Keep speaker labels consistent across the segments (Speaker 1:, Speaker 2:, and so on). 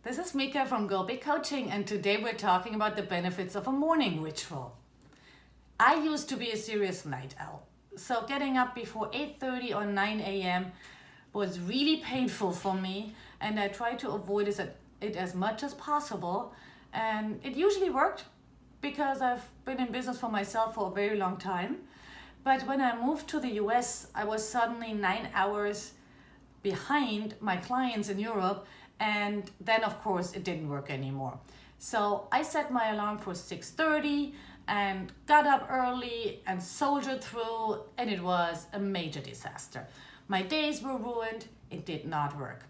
Speaker 1: This is Micha from Go Big Coaching, and today we're talking about the benefits of a morning ritual. I used to be a serious night owl, so getting up before 8:30 or 9 a.m. was really painful for me, and I tried to avoid it as much as possible, and it usually worked because I've been in business for myself for a very long time. But when I moved to the US, I was suddenly 9 hours behind my clients in Europe, and then of course it didn't work anymore. So I set my alarm for 6:30 and got up early and soldiered through, and it was a major disaster. My days were ruined, it did not work.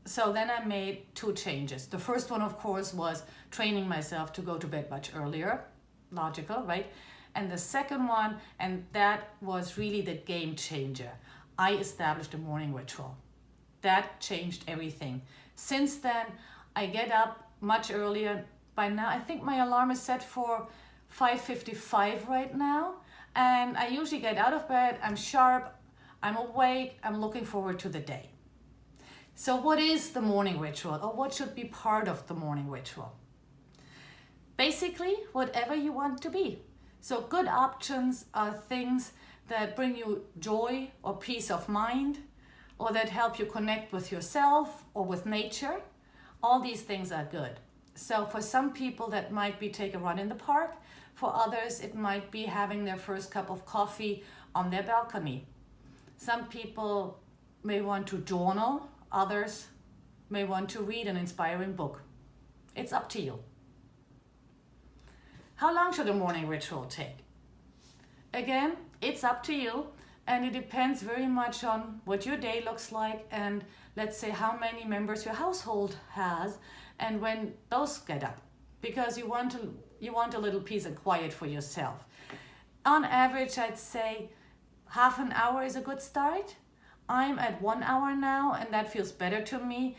Speaker 1: So then I made two changes. The first one, of course, was training myself to go to bed much earlier. Logical, right? And the second one, and that was really the game changer, I established a morning ritual. That changed everything. Since then, I get up much earlier. By now, I think my alarm is set for 5:55 right now. And I usually get out of bed, I'm sharp, I'm awake, I'm looking forward to the day. So what is the morning ritual, or what should be part of the morning ritual? Basically, whatever you want to be. So good options are things that bring you joy or peace of mind, or that help you connect with yourself or with nature. All these things are good. So for some people that might be take a run in the park. For others, it might be having their first cup of coffee on their balcony. Some people may want to journal, others may want to read an inspiring book. It's up to you. How long should a morning ritual take? Again, it's up to you, and it depends very much on what your day looks like, and let's say how many members your household has and when those get up, because you want a little peace and quiet for yourself. On average, I'd say half an hour is a good start. I'm at 1 hour now, and that feels better to me,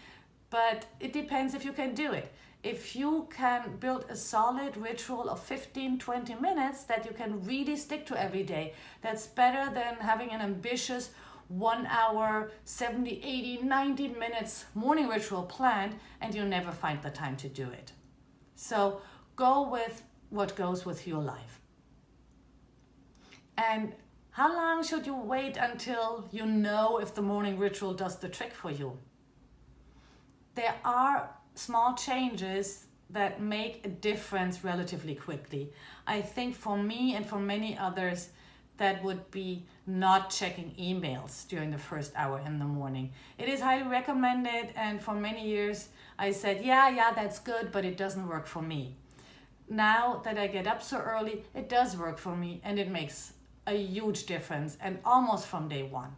Speaker 1: but it depends if you can do it. If you can build a solid ritual of 15-20 minutes that you can really stick to every day, that's better than having an ambitious 1 hour, 70, 80, 90 minutes morning ritual planned and you never find the time to do it. So go with what goes with your life. And how long should you wait until you know if the morning ritual does the trick for you? There are small changes that make a difference relatively quickly. I think for me and for many others, that would be not checking emails during the first hour in the morning. It is highly recommended, and for many years I said, yeah, that's good, but it doesn't work for me. Now that I get up so early, it does work for me, and it makes a huge difference, and almost from day one.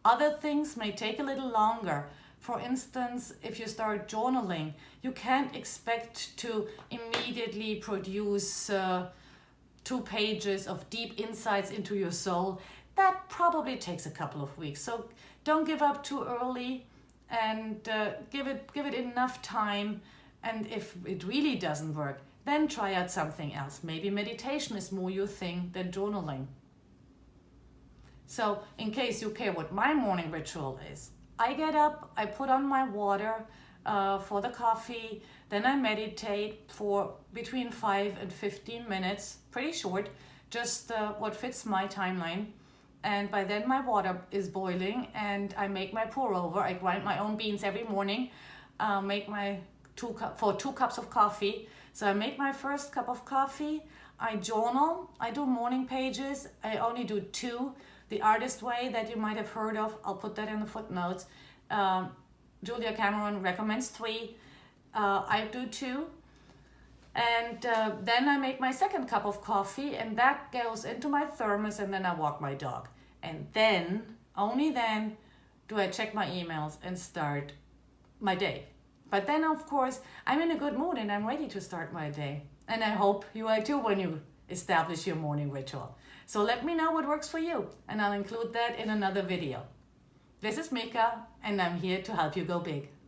Speaker 1: Other things may take a little longer. For instance, if you start journaling, you can't expect to immediately produce 2 pages of deep insights into your soul. That probably takes a couple of weeks. So don't give up too early, and give it enough time. And if it really doesn't work, then try out something else. Maybe meditation is more your thing than journaling. So in case you care what my morning ritual is, I get up, I put on my water for the coffee, then I meditate for between 5 and 15 minutes, pretty short, just what fits my timeline. And by then my water is boiling, and I make my pour over. I grind my own beans every morning, make my 2 cups of coffee. So I make my first cup of coffee, I journal, I do morning pages. I only do 2. The Artist Way that you might have heard of, I'll put that in the footnotes. Julia Cameron recommends 3. I do 2. And then I make my second cup of coffee, and that goes into my thermos, and then I walk my dog. And then, only then, do I check my emails and start my day. But then, of course, I'm in a good mood and I'm ready to start my day. And I hope you are too when you establish your morning ritual. So let me know what works for you, and I'll include that in another video. This is Micha, and I'm here to help you go big.